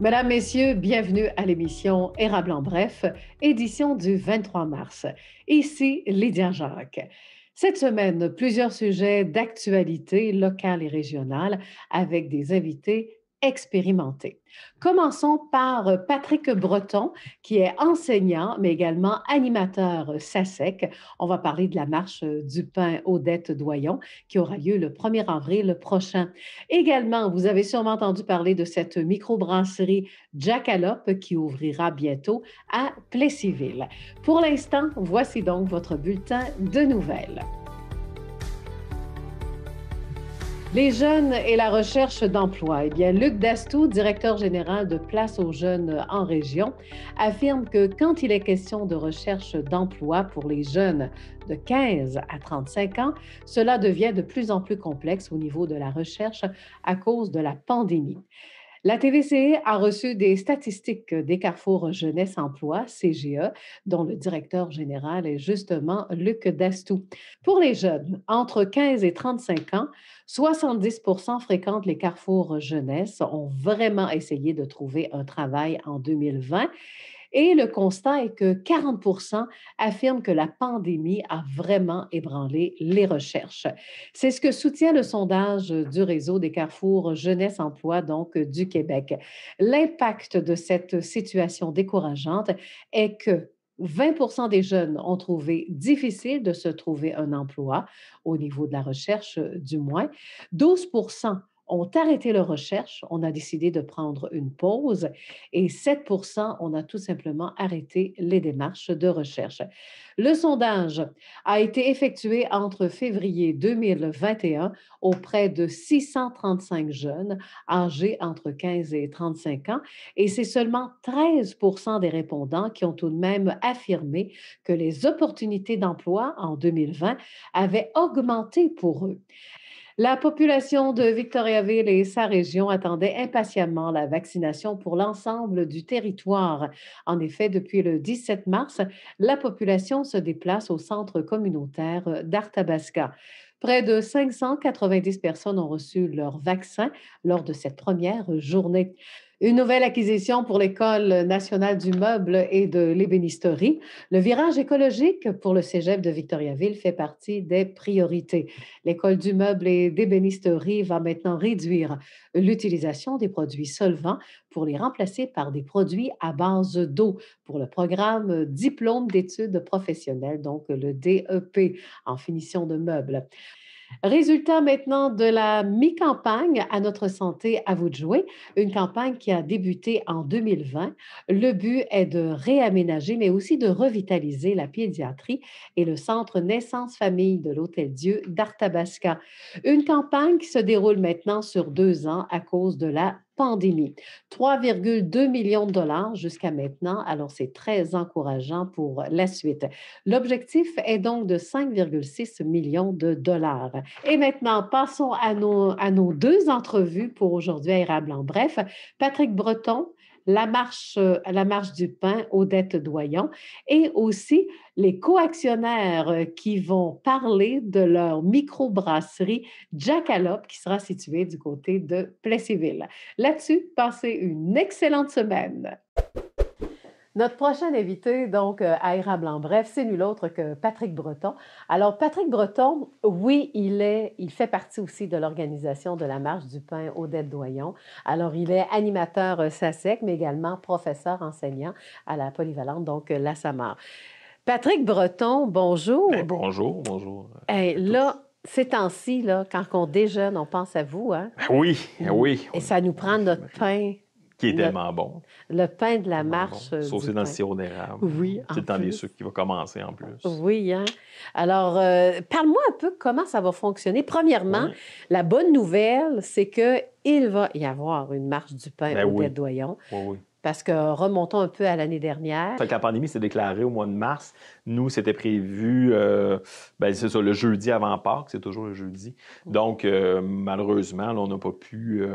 Mesdames, Messieurs, bienvenue à l'émission Érable en bref, édition du 23 mars. Ici Lydia Jacques. Cette semaine, plusieurs sujets d'actualité locale et régionale avec des invités expérimentés. Commençons par Patrick Breton, qui est enseignant, mais également animateur SACEC. On va parler de la marche du pain Odette Doyon, qui aura lieu le 1er avril prochain. Également, vous avez sûrement entendu parler de cette microbrasserie Jackalope qui ouvrira bientôt à Plessisville. Pour l'instant, voici donc votre bulletin de nouvelles. Les jeunes et la recherche d'emploi. Eh bien, Luc Dastou, directeur général de Place aux jeunes en région, affirme que quand il est question de recherche d'emploi pour les jeunes de 15 à 35 ans, cela devient de plus en plus complexe au niveau de la recherche à cause de la pandémie. La TVC a reçu des statistiques des Carrefour Jeunesse Emploi, CGE, dont le directeur général est justement Luc Dastou. Pour les jeunes entre 15 et 35 ans, 70 fréquentent les Carrefour Jeunesse, ont vraiment essayé de trouver un travail en 2020. Et le constat est que 40 affirment que la pandémie a vraiment ébranlé les recherches. C'est ce que soutient le sondage du réseau des Carrefour Jeunesse Emploi, donc du Québec. L'impact de cette situation décourageante est que 20 des jeunes ont trouvé difficile de se trouver un emploi, au niveau de la recherche du moins. 12 ont arrêté leur recherche, on a décidé de prendre une pause et 7 on a tout simplement arrêté les démarches de recherche. Le sondage a été effectué entre février 2021 auprès de 635 jeunes âgés entre 15 et 35 ans et c'est seulement 13 des répondants qui ont tout de même affirmé que les opportunités d'emploi en 2020 avaient augmenté pour eux. La population de Victoriaville et sa région attendait impatiemment la vaccination pour l'ensemble du territoire. En effet, depuis le 17 mars, la population se déplace au centre communautaire d'Arthabasca. Près de 590 personnes ont reçu leur vaccin lors de cette première journée. Une nouvelle acquisition pour l'École nationale du meuble et de l'ébénisterie. Le virage écologique pour le cégep de Victoriaville fait partie des priorités. L'École du meuble et d'ébénisterie va maintenant réduire l'utilisation des produits solvants pour les remplacer par des produits à base d'eau pour le programme Diplôme d'études professionnelles, donc le DEP en finition de meubles. Résultat maintenant de la mi-campagne à notre santé à vous de jouer, une campagne qui a débuté en 2020. Le but est de réaménager, mais aussi de revitaliser la pédiatrie et le centre Naissance-Famille de l'Hôtel-Dieu d'Arthabasca. Une campagne qui se déroule maintenant sur 2 ans à cause de la pandémie. 3,2 millions de dollars jusqu'à maintenant, alors c'est très encourageant pour la suite. L'objectif est donc de 5,6 millions de dollars. Et maintenant, passons à nos deux entrevues pour aujourd'hui à Érable en bref. Patrick Breton, la marche du pain, Odette Doyon, et aussi les coactionnaires qui vont parler de leur microbrasserie Jackalope qui sera située du côté de Plessisville. Là-dessus, passez une excellente semaine. Notre prochain invité, donc, à Érable en bref, c'est nul autre que Patrick Breton. Alors, Patrick Breton, oui, il fait partie aussi de l'organisation de la Marche du pain Odette Doyon. Alors, il est animateur SACEC, mais également professeur enseignant à la polyvalente, donc la SAMAR. Patrick Breton, bonjour. Ben, bonjour, bonjour. Hey, là, ces temps-ci, là, quand on déjeune, on pense à vous, hein? Oui, oui. Et ça nous prend notre pain. Qui est tellement bon. Le pain de la Tellement marche bon. du Saucé dans le pain. sirop d'érable. Oui, C'est en le temps des plus. sucres qui va commencer en plus. Oui, hein? Alors, parle-moi un peu comment ça va fonctionner. Premièrement, Oui. la bonne nouvelle, c'est qu'il va y avoir une marche du pain Ben Odette oui. Doyon. Oui, oui. Parce que remontons un peu à l'année dernière. Fait que la pandémie s'est déclarée au mois de mars. Nous, c'était prévu, c'est ça, le jeudi avant Pâques, c'est toujours le jeudi. Donc, malheureusement, là, on n'a pas pu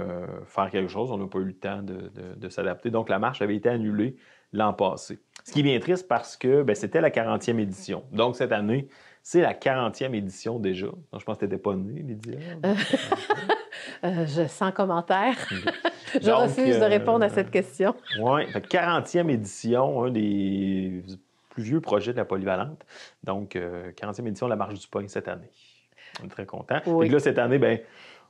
faire quelque chose, on n'a pas eu le temps de s'adapter. Donc, la marche avait été annulée l'an passé. Ce qui est bien triste parce que c'était la 40e édition. Donc, cette année, c'est la 40e édition déjà. Donc, je pense que tu n'étais pas né, Lydia. Sans commentaire. Je Donc, refuse de répondre à cette question. Oui, 40e édition, un des plus vieux projets de la polyvalente. Donc, 40e édition de la Marche du Pain cette année. On est très contents. Oui. Et là, cette année, ben,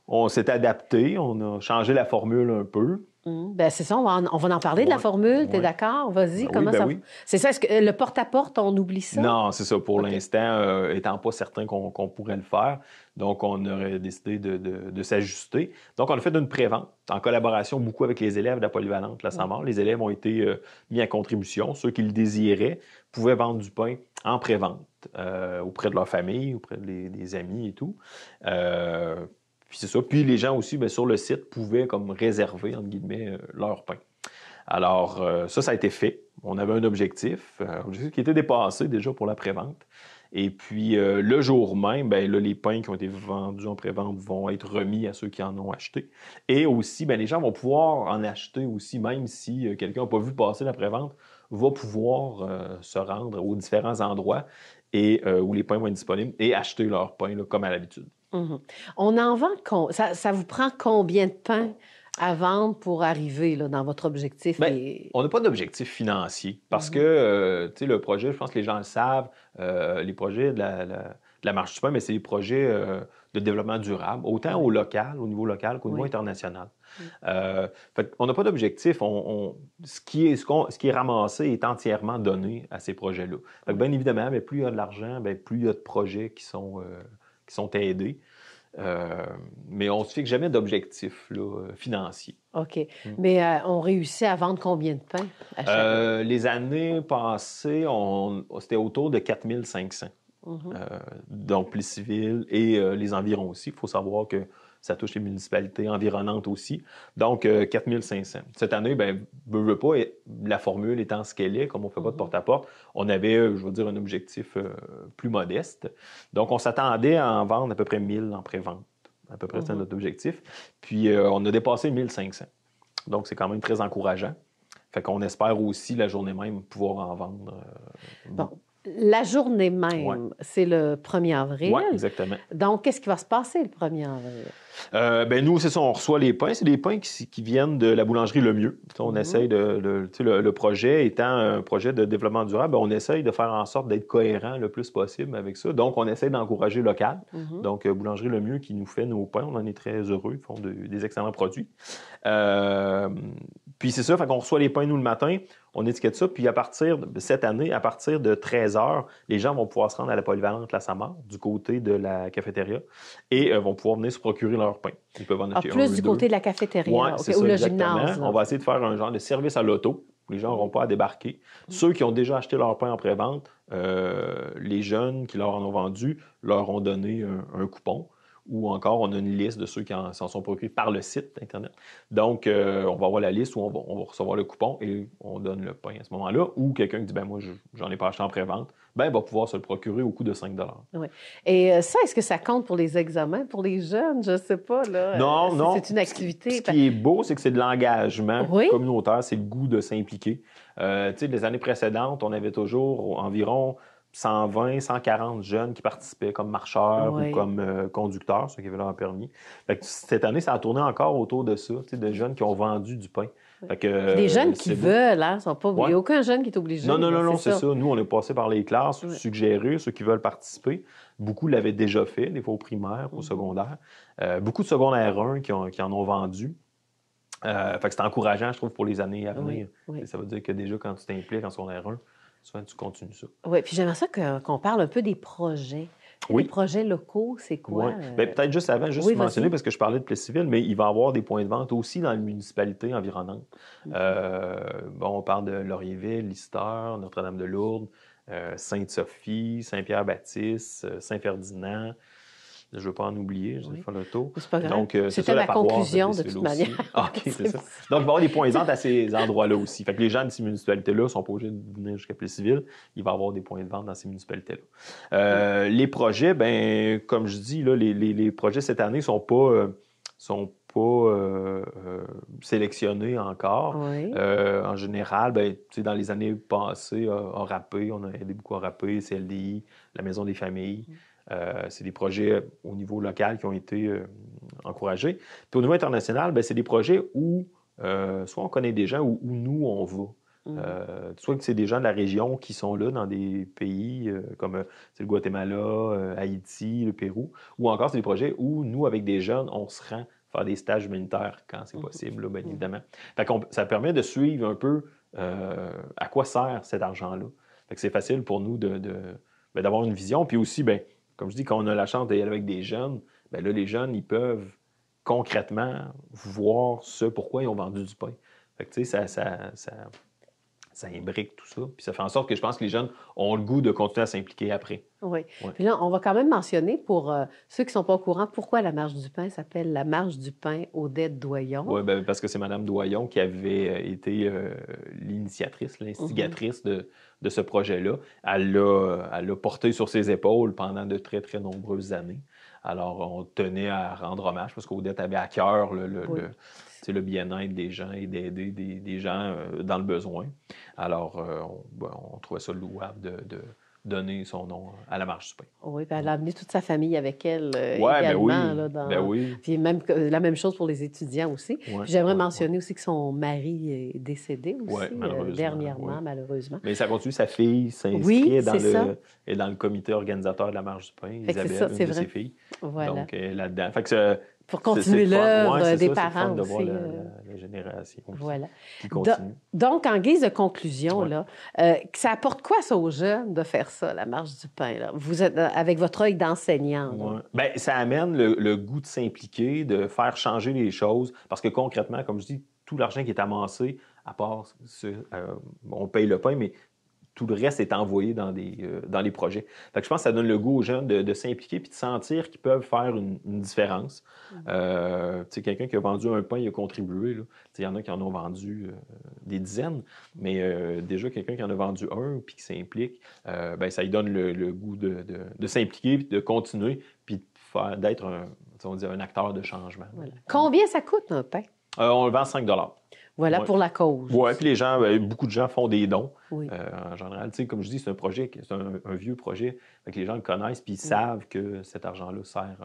on s'est adapté, on a changé la formule un peu. Ben c'est ça, on va en parler de la formule, tu es d'accord? Vas-y, comment ça... Oui. C'est ça, est-ce que le porte-à-porte, on oublie ça? Non, c'est ça. Pour l'instant, étant pas certain qu'on pourrait le faire, donc on aurait décidé de s'ajuster. Donc, on a fait une prévente en collaboration beaucoup avec les élèves de la polyvalente La Saint-Maur. Les élèves ont été mis à contribution. Ceux qui le désiraient pouvaient vendre du pain en prévente auprès de leur famille, auprès des amis et tout. Puis c'est ça. Puis les gens aussi, bien, sur le site, pouvaient comme réserver, entre guillemets, leur pain. Alors, ça a été fait. On avait un objectif qui était dépassé déjà pour la prévente. Et puis, le jour même, bien, là, les pains qui ont été vendus en prévente vont être remis à ceux qui en ont acheté. Et aussi, bien, les gens vont pouvoir en acheter aussi, même si quelqu'un n'a pas vu passer la prévente, va pouvoir se rendre aux différents endroits et, où les pains vont être disponibles et acheter leur pain là, comme à l'habitude. Mm-hmm. On en vend... Ça vous prend combien de pain à vendre pour arriver là, dans votre objectif? Bien, on n'a pas d'objectif financier parce que, tu sais, le projet, je pense que les gens le savent, les projets de la Marche du Pain, mais c'est des projets de développement durable, autant au niveau local qu'au niveau international. Fait on n'a pas d'objectif. Ce qui est ramassé est entièrement donné à ces projets-là. Fait que, bien évidemment, mais plus il y a de l'argent, bien, plus il y a de projets qui sont aidés. Mais on ne se fixe jamais d'objectif financier. OK. Mais on réussit à vendre combien de pain à chaque... Les années passées, c'était autour de 4500. Donc, Plessisville et les environs aussi. Il faut savoir que ça touche les municipalités environnantes aussi. Donc, 4500. Cette année, bien, veux pas, la formule étant ce qu'elle est, comme on ne fait pas de porte-à-porte, on avait, je veux dire, un objectif plus modeste. Donc, on s'attendait à en vendre à peu près 1000 en pré-vente. À peu près, c'est notre objectif. Puis, on a dépassé 1500. Donc, c'est quand même très encourageant. Fait qu'on espère aussi, la journée même, pouvoir en vendre. Bon. La journée même, c'est le 1er avril. Oui, exactement. Donc, qu'est-ce qui va se passer le 1er avril? Ben nous, c'est ça, on reçoit les pains. C'est des pains qui viennent de la boulangerie Le Mieux. On essaye le projet étant un projet de développement durable, ben, on essaye de faire en sorte d'être cohérent le plus possible avec ça. Donc, on essaye d'encourager local. Donc, boulangerie Le Mieux qui nous fait nos pains, on en est très heureux. Ils font des excellents produits. Puis c'est ça, fait qu'on reçoit les pains, nous, le matin. On étiquette ça, puis cette année, à partir de 13h, les gens vont pouvoir se rendre à la polyvalente La Saint-Maur, du côté de la cafétéria, et vont pouvoir venir se procurer leur pain. Ils peuvent en acheter plus du côté de la cafétéria, ou le gymnase. On va essayer de faire un genre de service à l'auto. Les gens n'auront pas à débarquer. Ceux qui ont déjà acheté leur pain en pré-vente, les jeunes qui leur en ont vendu, leur ont donné un coupon. Ou encore, on a une liste de ceux qui s'en sont procurés par le site Internet. Donc, on va avoir la liste où on va recevoir le coupon et on donne le pain à ce moment-là. Ou quelqu'un qui dit, ben moi, j'en ai pas acheté en pré-vente, ben, il va pouvoir se le procurer au coût de 5 $. Oui. Et ça, est-ce que ça compte pour les examens, pour les jeunes? Je ne sais pas, là. Non. C'est une activité. Ce qui est beau, c'est que c'est de l'engagement communautaire, c'est le goût de s'impliquer. Tu sais, les années précédentes, on avait toujours environ 120, 140 jeunes qui participaient comme marcheurs ou comme conducteurs, ceux qui avaient leur permis. Fait que cette année, ça a tourné encore autour de ça, de jeunes qui ont vendu du pain. Fait que, des jeunes qui veulent, hein, sont pas... Il n'y a aucun jeune qui est obligé. Non, c'est ça. Nous, on est passé par les classes, suggérés, ceux qui veulent participer. Beaucoup l'avaient déjà fait, des fois au primaire, au secondaire. Beaucoup de secondaire 1 qui en ont vendu. Fait que c'est encourageant, je trouve, pour les années à venir. Ça veut dire que déjà, quand tu t'impliques en secondaire 1, souvent, tu continues ça. Oui, puis j'aimerais ça qu'on parle un peu des projets. Les projets locaux, c'est quoi? Bien, peut-être juste avant, mentionner, parce que je parlais de Plessisville, mais il va y avoir des points de vente aussi dans les municipalités environnantes. On parle de Laurierville, Lister, Notre-Dame-de-Lourdes, Sainte-Sophie, Saint-Pierre-Baptiste, Saint-Ferdinand. Je ne veux pas en oublier, je vais faire le tour. C'est pas grave. Donc, c'était la conclusion de toute manière. OK, c'est ça. Donc, il va y avoir des points de vente à ces endroits-là aussi. Fait que les gens de ces municipalités-là ne sont pas obligés de venir jusqu'à Plessisville. Il va y avoir des points de vente dans ces municipalités-là. Les projets, ben, comme je dis, là, les projets cette année ne sont pas sélectionnés encore. En général, ben, dans les années passées, à Râpé, on a aidé beaucoup à Râpé, CLDI, la Maison des familles. C'est des projets au niveau local qui ont été encourager. Puis au niveau international, bien, c'est des projets où soit on connaît des gens ou où nous, on va. Soit que c'est des gens de la région qui sont là dans des pays comme c'est le Guatemala, Haïti, le Pérou, ou encore c'est des projets où nous, avec des jeunes, on se rend faire des stages humanitaires quand c'est possible, là, bien évidemment. Fait ça permet de suivre un peu à quoi sert cet argent-là. Fait que c'est facile pour nous d'avoir une vision. Puis aussi, bien, comme je dis, quand on a la chance d'y aller avec des jeunes, bien là, les jeunes, ils peuvent concrètement voir ce pourquoi ils ont vendu du pain. Fait que tu sais, ça imbrique tout ça. Puis ça fait en sorte que je pense que les jeunes ont le goût de continuer à s'impliquer après. Oui. Ouais. Puis là, on va quand même mentionner pour ceux qui ne sont pas au courant pourquoi la Marche du pain s'appelle la Marche du pain Odette Doyon. Oui, bien, parce que c'est Mme Doyon qui avait été l'initiatrice, l'instigatrice de ce projet-là. Elle l'a porté sur ses épaules pendant de très, très nombreuses années. Alors, on tenait à rendre hommage parce qu'Odette avait à cœur le bien-être des gens et d'aider des gens dans le besoin. Alors, on trouvait ça louable de donner son nom à la Marche du pain. Oui, puis elle a amené toute sa famille avec elle également. Ben oui. Puis même la même chose pour les étudiants aussi. J'aimerais mentionner aussi que son mari est décédé aussi dernièrement, malheureusement. Mais ça continue, sa fille s'inscrit dans le comité organisateur de la Marche du pain, Isabelle, une de ses filles. Voilà. Donc, là-dedans. Fait que pour continuer l'œuvre des parents aussi. C'est fun de voir la génération qui continue. Donc, en guise de conclusion, là, ça apporte quoi ça aux jeunes de faire ça, la Marche du pain? Là? Vous êtes avec votre œil d'enseignant. Bien, ça amène le goût de s'impliquer, de faire changer les choses, parce que concrètement, comme je dis, tout l'argent qui est amassé, à part on paye le pain, mais tout le reste est envoyé dans les projets. Fait que je pense que ça donne le goût aux jeunes de s'impliquer puis de sentir qu'ils peuvent faire une différence. Quelqu'un qui a vendu un pain, il a contribué. Il y en a qui en ont vendu des dizaines, mais déjà, quelqu'un qui en a vendu un puis qui s'implique, ça lui donne le goût de s'impliquer puis de continuer puis d'être un acteur de changement. Voilà. Combien ça coûte un pain? On le vend 5 $. Voilà, pour la cause. Oui, puis les gens, beaucoup de gens font des dons. En général, comme je dis, c'est un projet, c'est un vieux projet. Fait que les gens le connaissent, puis ils savent que cet argent-là sert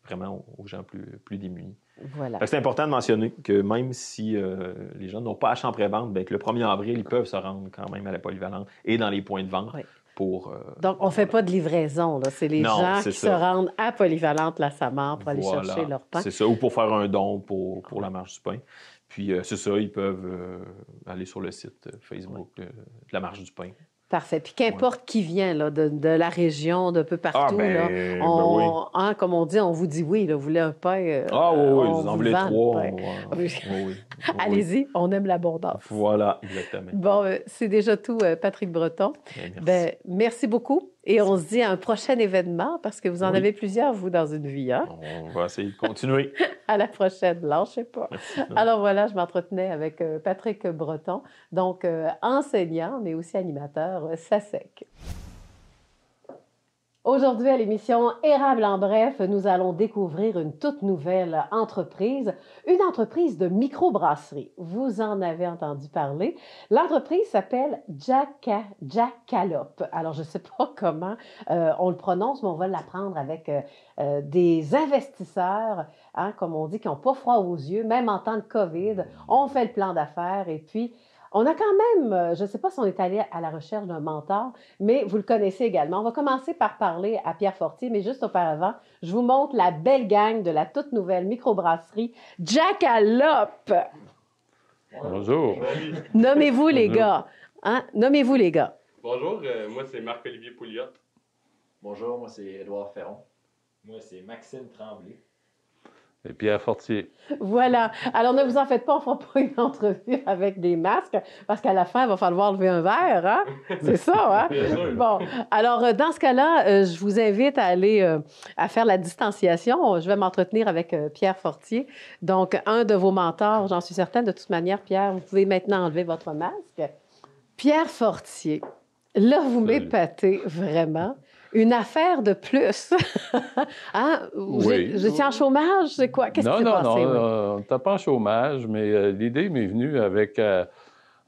vraiment aux gens plus démunis. Voilà. C'est important de mentionner que même si les gens n'ont pas acheté en pré-vente, que le 1er avril, ils peuvent se rendre quand même à la polyvalente et dans les points de vente. Donc, on ne fait pas de livraison, là. C'est les gens qui se rendent à Polyvalente, la Samar, pour aller chercher leur pain. C'est ça, ou pour faire un don pour la Marche du pain. Puis, c'est ça, ils peuvent aller sur le site Facebook de la Marche du pain. Parfait. Puis qu'importe qui vient là, de la région, d'un peu partout, comme on dit, on vous dit oui, là, vous voulez un pain. Oui, vous en voulez 3. Allez-y, on aime l'abondance. Voilà, exactement. Bon, c'est déjà tout, Patrick Breton. Merci. Merci beaucoup. Et on se dit à un prochain événement, parce que vous en avez plusieurs, vous, dans une vie. Hein? On va essayer de continuer. À la prochaine, lâchez pas. Merci. Alors voilà, je m'entretenais avec Patrick Breton, donc enseignant, mais aussi animateur SACEC. Aujourd'hui, à l'émission Érable en bref, nous allons découvrir une toute nouvelle entreprise, une entreprise de microbrasserie. Vous en avez entendu parler. L'entreprise s'appelle Jackalope. Alors, je ne sais pas comment on le prononce, mais on va l'apprendre avec des investisseurs, comme on dit, qui n'ont pas froid aux yeux, même en temps de COVID. On fait le plan d'affaires et puis on a quand même, je ne sais pas si on est allé à la recherche d'un mentor, mais vous le connaissez également. On va commencer par parler à Pierre Fortier, mais juste auparavant, je vous montre la belle gang de la toute nouvelle microbrasserie Jackalope. Bonjour. Nommez-vous les gars. Nommez-vous les gars. Bonjour, moi c'est Marc-Olivier Pouliot. Bonjour, moi c'est Édouard Ferron. Moi c'est Maxime Tremblay. Et Pierre Fortier. Voilà. Alors, ne vous en faites pas, on ne fera pas une entrevue avec des masques, parce qu'à la fin, il va falloir lever un verre, hein? C'est ça, hein? Bien sûr. Bon. Alors, dans ce cas-là, je vous invite à aller à faire la distanciation. Je vais m'entretenir avec Pierre Fortier. Donc, un de vos mentors, j'en suis certaine. De toute manière, Pierre, vous pouvez maintenant enlever votre masque. Pierre Fortier, là, vous m'épatez vraiment. Une affaire de plus. Oui. Vous étiez en chômage, c'est quoi? Qu'est-ce qui s'est passé? Non, on n'était pas en chômage, mais l'idée m'est venue avec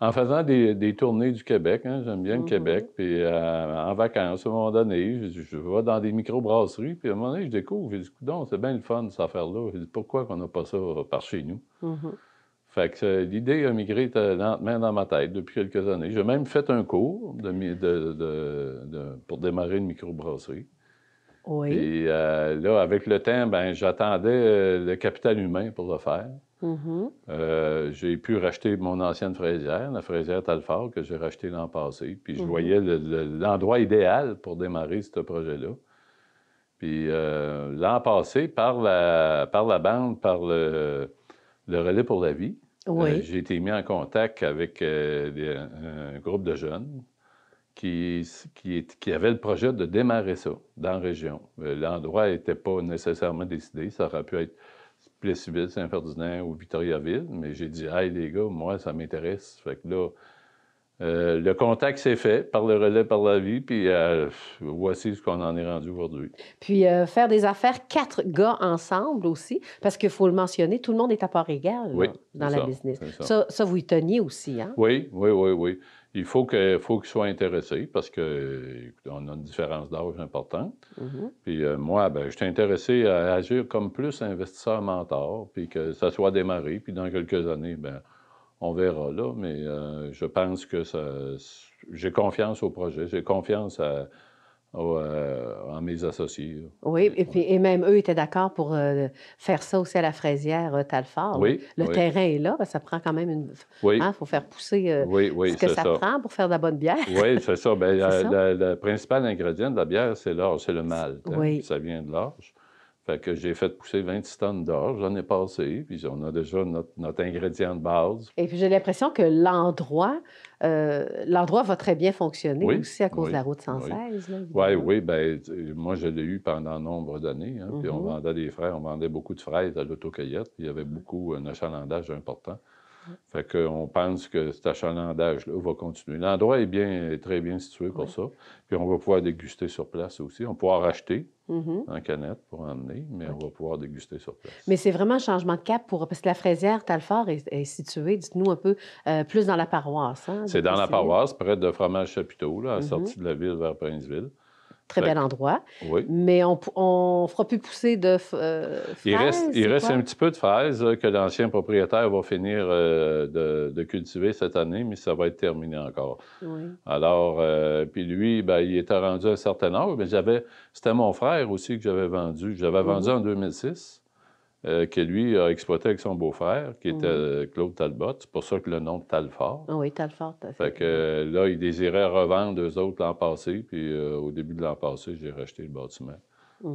En faisant des tournées du Québec, hein, j'aime bien le Québec, puis en vacances, à un moment donné, je vais dans des microbrasseries, puis à un moment donné, je découvre, je dis, coudonc, c'est bien le fun, cette affaire-là. Je dis, pourquoi qu'on n'a pas ça par chez nous? Fait que l'idée a migré lentement dans ma tête depuis quelques années. J'ai même fait un cours pour démarrer une microbrasserie. Oui. Et là, avec le temps, ben, j'attendais le capital humain pour le faire. J'ai pu racheter mon ancienne fraisière, la fraisière Talfort, que j'ai rachetée l'an passé. Puis je voyais l'endroit idéal pour démarrer ce projet-là. Puis l'an passé, par la bande, par le Relais pour la vie, j'ai été mis en contact avec un groupe de jeunes qui avait le projet de démarrer ça dans la région. L'endroit n'était pas nécessairement décidé. Ça aurait pu être Plessisville, Saint-Ferdinand ou Victoriaville, mais j'ai dit « Hey, les gars, moi, ça m'intéresse. » Fait que là, le contact s'est fait par le Relais par la vie, puis voici ce qu'on en est rendu aujourd'hui. Puis faire des affaires 4 gars ensemble aussi, parce qu'il faut le mentionner, tout le monde est à part égale dans la business. Ça, vous y teniez aussi, hein? Oui. Il faut qu'ils soient intéressés parce qu'on a une différence d'âge importante. Puis moi, ben, je suis intéressé à agir comme plus investisseur mentor, puis que ça soit démarré, puis dans quelques années, ben, on verra là. Mais je pense que j'ai confiance au projet, j'ai confiance en mes associés. Oui, et même eux étaient d'accord pour faire ça aussi à la fraisière Talfort. Oui. Le terrain est là, ça prend quand même une... Il faut faire pousser ce que ça prend pour faire de la bonne bière. Oui, c'est ça. Bien, le principal ingrédient de la bière, c'est l'orge, c'est le malt. Hein? Ça vient de l'orge. Fait que j'ai fait pousser 26 tonnes d'orge, j'en ai passé, puis on a déjà notre ingrédient de base. Et puis j'ai l'impression que l'endroit va très bien fonctionner aussi à cause de la route 116. Oui. Bien, moi, je l'ai eu pendant nombre d'années. Hein, puis on vendait des fraises, on vendait beaucoup de fraises à l'autocueillette, puis il y avait un achalandage important. Fait qu'on pense que cet achalandage-là va continuer. L'endroit est très bien situé pour ça. Puis on va pouvoir déguster sur place aussi. On va pouvoir acheter en canette pour emmener, mais on va pouvoir déguster sur place. Mais c'est vraiment un changement de cap parce que la fraisière Talfort est située, dites-nous un peu, plus dans la paroisse. Hein, c'est dans la paroisse, près de Fromage Chapiteau, là, à la sortie de la ville vers Princeville. Très bel endroit. Oui. Mais on ne fera plus pousser de fraises. Il reste un petit peu de fraises que l'ancien propriétaire va finir de cultiver cette année, mais ça va être terminé encore. Alors, puis lui, ben, il était rendu à un certain âge, mais c'était mon frère aussi que j'avais vendu. J'avais vendu en 2006. Que lui a exploité avec son beau-frère, qui était Claude Talbot. C'est pour ça que le nom de Talfort. Oui, Talfort. Fait que là, il désirait revendre eux autres l'an passé, puis au début de l'an passé, j'ai racheté le bâtiment.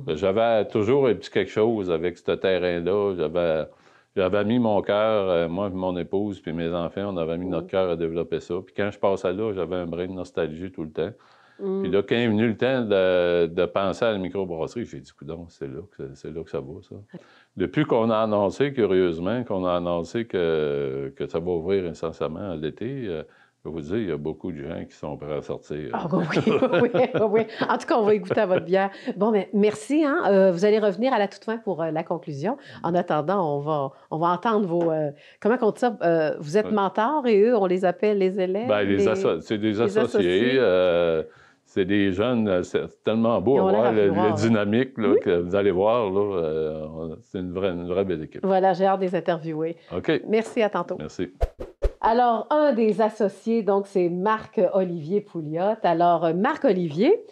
J'avais toujours un petit quelque chose avec ce terrain-là. J'avais mis mon cœur, moi, mon épouse, puis mes enfants, on avait mis notre cœur à développer ça. Puis quand je passais là, j'avais un brin de nostalgie tout le temps. Puis là, quand est venu le temps de penser à la microbrasserie, j'ai dit, coudonc, c'est là que ça va, ça. Depuis qu'on a annoncé, curieusement, que ça va ouvrir incessamment l'été, je vais vous dire, il y a beaucoup de gens qui sont prêts à sortir. Ah oui. En tout cas, on va y goûter à votre bière. Bon, mais merci. Hein? Vous allez revenir à la toute fin pour la conclusion. En attendant, on va entendre vos... comment on dit ça? Vous êtes mentors et eux, on les appelle les élèves? Bien, c'est des associés. C'est des jeunes, c'est tellement beau à voir, le dynamique là, que vous allez voir. Là, c'est une vraie belle équipe. Voilà, j'ai hâte de les interviewer. OK. Merci, à tantôt. Merci. Alors, un des associés, donc, c'est Marc-Olivier Pouliot. Alors, Marc-Olivier,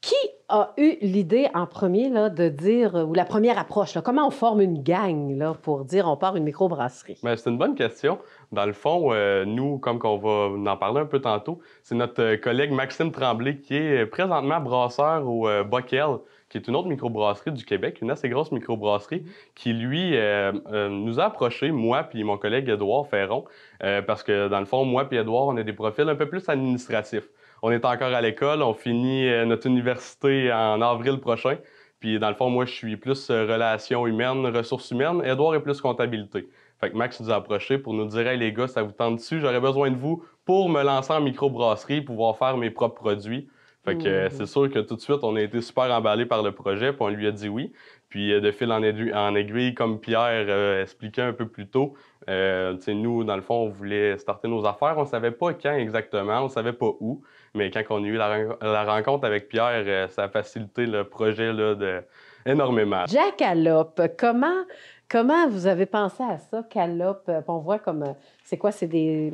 qui a eu l'idée en premier là, de dire, ou la première approche, là, comment on forme une gang là, pour dire on part une microbrasserie? Bien, c'est une bonne question. Dans le fond, nous, comme on va en parler un peu tantôt, c'est notre collègue Maxime Tremblay qui est présentement brasseur au Bockel, qui est une autre microbrasserie du Québec, une assez grosse microbrasserie, qui, lui, nous a approchés, moi puis mon collègue Édouard Ferron, parce que, dans le fond, moi puis Édouard, on a des profils un peu plus administratifs. On est encore à l'école, on finit notre université en avril prochain. Puis, dans le fond, moi, je suis plus relations humaines, ressources humaines. Édouard est plus comptabilité. Fait que Max nous a approchés pour nous dire « Hey, les gars, ça vous tente dessus? J'aurais besoin de vous pour me lancer en microbrasserie, pouvoir faire mes propres produits. » Fait que c'est sûr que tout de suite, on a été super emballés par le projet, puis on lui a dit oui. Puis de fil en aiguille, comme Pierre expliquait un peu plus tôt, nous, dans le fond, on voulait starter nos affaires. On ne savait pas quand exactement, on ne savait pas où. Mais quand on a eu la rencontre avec Pierre, ça a facilité le projet là, énormément. Jackalope, comment vous avez pensé à ça, calope? On voit comme, c'est quoi? C'est des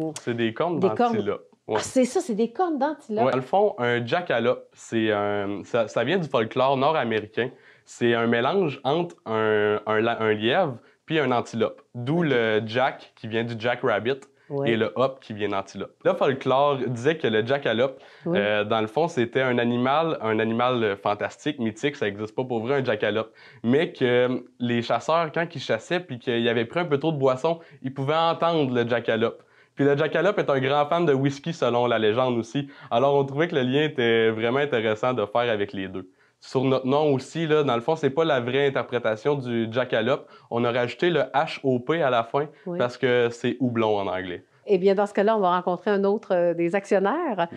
cornes d'antilope. Ouais. Ah, c'est ça, c'est des cornes d'antilope. Ouais. Dans le fond, un jackalope, ça vient du folklore nord-américain. C'est un mélange entre un lièvre puis un antilope. D'où le jack qui vient du jackrabbit et le hop qui vient d'antilope. Le folklore disait que le jackalope, dans le fond, c'était un animal fantastique, mythique, ça n'existe pas pour vrai, un jackalope. Mais que les chasseurs, quand ils chassaient puis qu'ils avaient pris un peu trop de boisson, ils pouvaient entendre le jackalope. Puis le jackalope est un grand fan de whisky selon la légende aussi. Alors on trouvait que le lien était vraiment intéressant de faire avec les deux. Sur notre nom aussi, là, dans le fond, c'est pas la vraie interprétation du jackalope. On a rajouté le H-O-P à la fin parce que c'est houblon en anglais. Eh bien, dans ce cas-là, on va rencontrer un autre des actionnaires.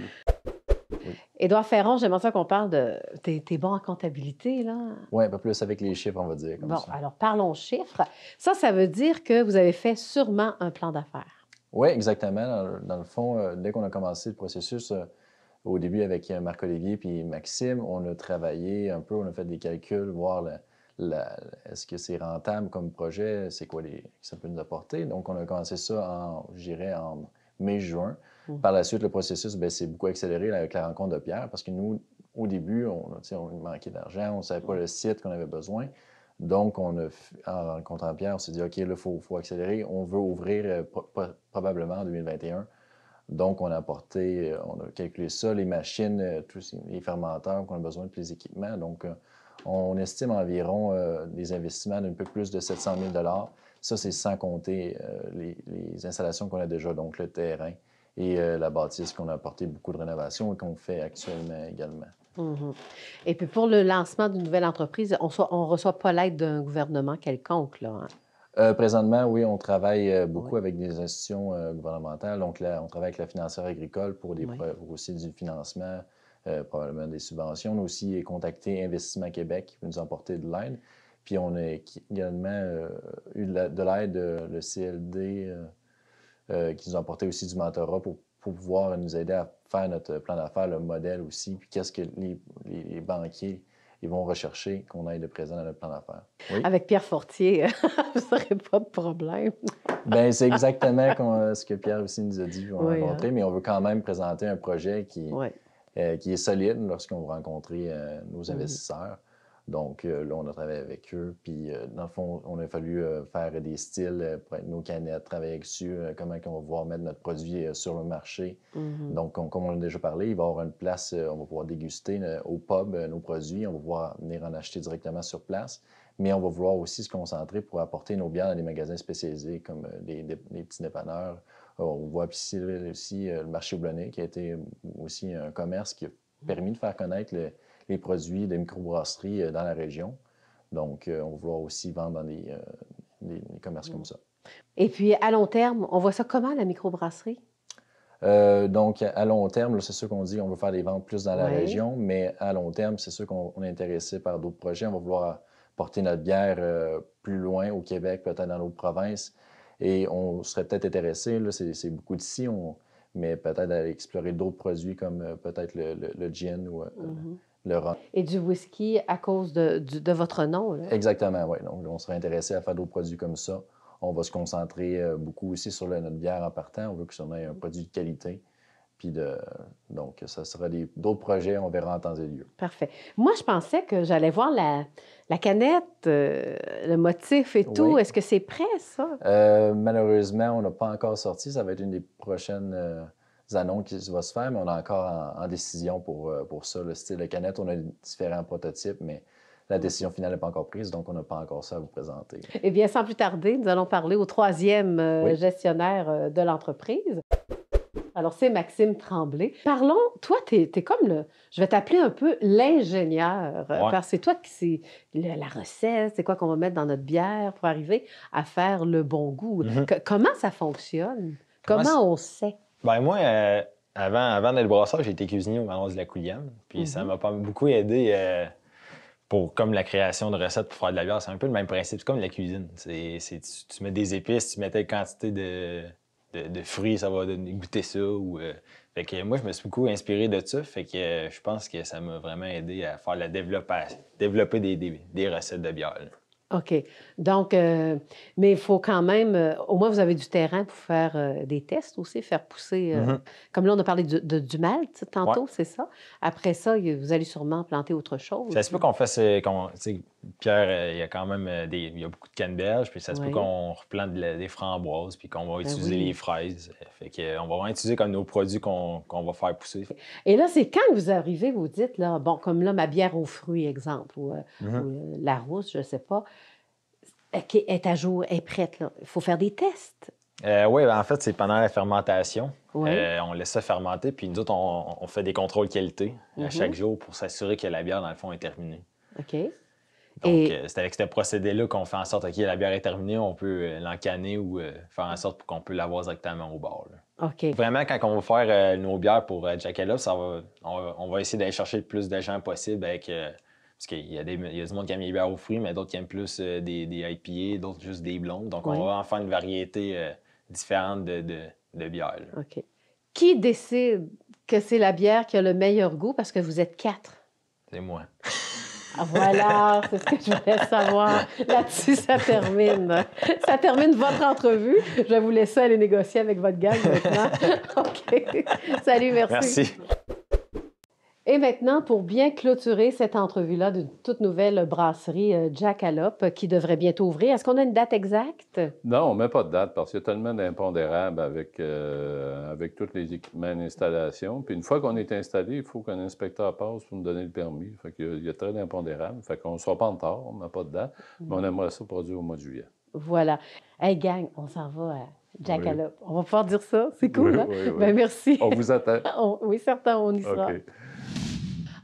Édouard Ferron, j'aimerais ça qu'on parle de... T'es bon en comptabilité, là? Oui, un peu plus avec les chiffres, on va dire. Bon, alors parlons chiffres. Ça veut dire que vous avez fait sûrement un plan d'affaires. Oui, exactement. Dans le fond, dès qu'on a commencé le processus, au début avec Marc-Olivier puis Maxime, on a travaillé un peu, on a fait des calculs, voir est-ce que c'est rentable comme projet, c'est quoi que ça peut nous apporter. Donc, on a commencé ça en mai-juin. Par la suite, le processus s'est beaucoup accéléré avec la rencontre de Pierre parce que nous, au début, on manquait d'argent, on ne savait pas le site qu'on avait besoin. Donc, en rencontrant Pierre, on s'est dit, OK, là, il faut accélérer. On veut ouvrir probablement en 2021. Donc, on a calculé ça, les machines, tous les fermenteurs qu'on a besoin de tous les équipements. Donc, on estime environ des investissements d'un peu plus de 700 000 $. Ça, c'est sans compter les installations qu'on a déjà, donc le terrain et la bâtisse qu'on a apporté beaucoup de rénovation et qu'on fait actuellement également. Et puis, pour le lancement d'une nouvelle entreprise, on ne reçoit pas l'aide d'un gouvernement quelconque, là, hein? Présentement, oui, on travaille beaucoup avec des institutions gouvernementales. Donc, là, on travaille avec la financière agricole pour aussi du financement, probablement des subventions. On a aussi contacté Investissement Québec qui peut nous apporter de l'aide. Puis, on a également eu de l'aide, le CLD, qui nous a apporté aussi du mentorat pour pouvoir nous aider à faire notre plan d'affaires, le modèle aussi, puis qu'est-ce que les banquiers ils vont rechercher qu'on ait de présent dans notre plan d'affaires. Oui? Avec Pierre Fortier, vous n'aurez pas de problème. Bien, c'est exactement ce que Pierre aussi nous a dit qu'on va rencontrer, mais on veut quand même présenter un projet qui est solide lorsqu'on va rencontrer nos investisseurs. Donc, là, on a travaillé avec eux. Puis, dans le fond, on a fallu faire des styles pour nos canettes, travailler dessus, comment on va pouvoir mettre notre produit sur le marché. Donc, comme on a déjà parlé, il va y avoir une place, on va pouvoir déguster au pub nos produits. On va pouvoir venir en acheter directement sur place. Mais on va vouloir aussi se concentrer pour apporter nos bières dans des magasins spécialisés comme les petits dépanneurs. On voit ici aussi le marché houblonné qui a été aussi un commerce qui a permis de faire connaître les produits de microbrasserie dans la région. Donc, on va vouloir aussi vendre dans des commerces comme ça. Et puis, à long terme, on voit ça comment, la microbrasserie? Donc, à long terme, c'est sûr qu'on dit qu'on veut faire des ventes plus dans la région, mais à long terme, c'est sûr qu'on est intéressé par d'autres projets. On va vouloir porter notre bière plus loin au Québec, peut-être dans d'autres provinces. Et on serait peut-être intéressé, là, c'est beaucoup d'ici, mais peut-être d'aller explorer d'autres produits comme peut-être le gin ou le rhum. Et du whisky à cause de votre nom, là? Exactement, oui. Donc, on serait intéressé à faire d'autres produits comme ça. On va se concentrer beaucoup aussi sur notre bière en partant. On veut que ça ait un produit de qualité. Puis donc, ça sera d'autres projets, on verra en temps et lieu. Parfait. Moi, je pensais que j'allais voir la canette, le motif et tout. Est-ce que c'est prêt, ça? Malheureusement, on n'a pas encore sorti. Ça va être une des prochaines annonces qui va se faire, mais on est encore en décision pour ça. Le style de canette, on a différents prototypes, mais la décision finale n'est pas encore prise, donc on n'a pas encore ça à vous présenter. Eh bien, sans plus tarder, nous allons parler au troisième gestionnaire de l'entreprise. Alors, c'est Maxime Tremblay. Parlons, toi, t'es comme je vais t'appeler un peu l'ingénieur, parce que c'est toi qui sais la recette, c'est quoi qu'on va mettre dans notre bière pour arriver à faire le bon goût. Comment ça fonctionne? Comment on sait? Bien, moi, avant d'être brasseur, j'ai été cuisinier au Manoir de la Couliane. Puis ça m'a pas beaucoup aidé comme la création de recettes pour faire de la bière, c'est un peu le même principe. C'est comme la cuisine. Tu mets des épices, tu mets telle quantité de fruits, ça va goûter ça. Fait que moi, je me suis beaucoup inspiré de ça. Fait que je pense que ça m'a vraiment aidé à faire développer des recettes de bière, là. OK. Donc, mais il faut quand même, au moins, vous avez du terrain pour faire des tests aussi, faire pousser. Comme là, on a parlé du malt tantôt, c'est ça. Après ça, vous allez sûrement planter autre chose. Ça se peut qu'on fasse. Pierre, il y a quand même il y a beaucoup de canneberges, puis ça se peut qu'on replante des framboises, puis qu'on va utiliser les fraises. Fait qu'on va vraiment utiliser comme nos produits qu'on va faire pousser. Et là, c'est quand que vous arrivez, vous dites, là, bon, comme là, ma bière aux fruits, exemple, ou la rousse, je ne sais pas, qui est à jour, est prête, là. Il faut faire des tests. Oui, en fait, c'est pendant la fermentation. Oui. On laisse ça fermenter, puis nous autres, on fait des contrôles qualité à chaque jour pour s'assurer que la bière, dans le fond, est terminée. OK. Donc, c'est avec ce procédé-là qu'on fait en sorte que la bière est terminée, on peut l'encanner ou faire en sorte qu'on peut l'avoir directement au bar, là. OK. Vraiment, quand on va faire nos bières pour Jackalope, on va essayer d'aller chercher le plus de gens possible avec... parce qu'il y a du monde qui aime les bières aux fruits, mais d'autres qui aiment plus des IPA, d'autres juste des blondes. Donc, on va en faire une variété différente de bières, là. OK. Qui décide que c'est la bière qui a le meilleur goût? Parce que vous êtes 4. C'est moi. Ah, voilà, c'est ce que je voulais savoir. Là-dessus, ça termine. Ça termine votre entrevue. Je vais vous laisser aller négocier avec votre gang maintenant. OK. Salut, merci. Merci. Et maintenant, pour bien clôturer cette entrevue-là d'une toute nouvelle brasserie Jackalope qui devrait bientôt ouvrir, est-ce qu'on a une date exacte? Non, on ne met pas de date parce qu'il y a tellement d'impondérables avec tous les équipements d'installation. Puis une fois qu'on est installé, il faut qu'un inspecteur passe pour nous donner le permis. Fait qu'il y a très d'impondérables. Fait qu'on ne sera pas en retard, on n'a pas de date, mais on aimerait ça produire au mois de juillet. Voilà. Hey, gang, on s'en va à Jackalope. On va pouvoir dire ça? C'est cool, oui, hein? Oui. Bien, merci. On vous attend. Oui, certain, on y sera. OK.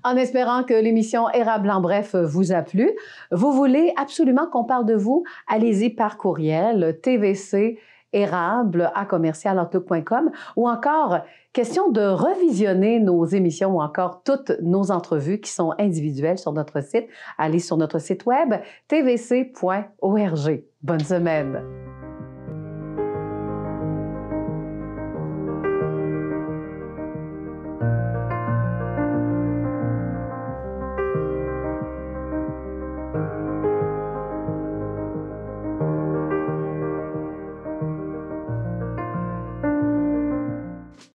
En espérant que l'émission Érable en bref vous a plu. Vous voulez absolument qu'on parle de vous? Allez-y par courriel, tvcérable@commercialoutlook.com ou encore, question de revisionner nos émissions ou encore toutes nos entrevues qui sont individuelles sur notre site. Allez sur notre site web tvc.org. Bonne semaine!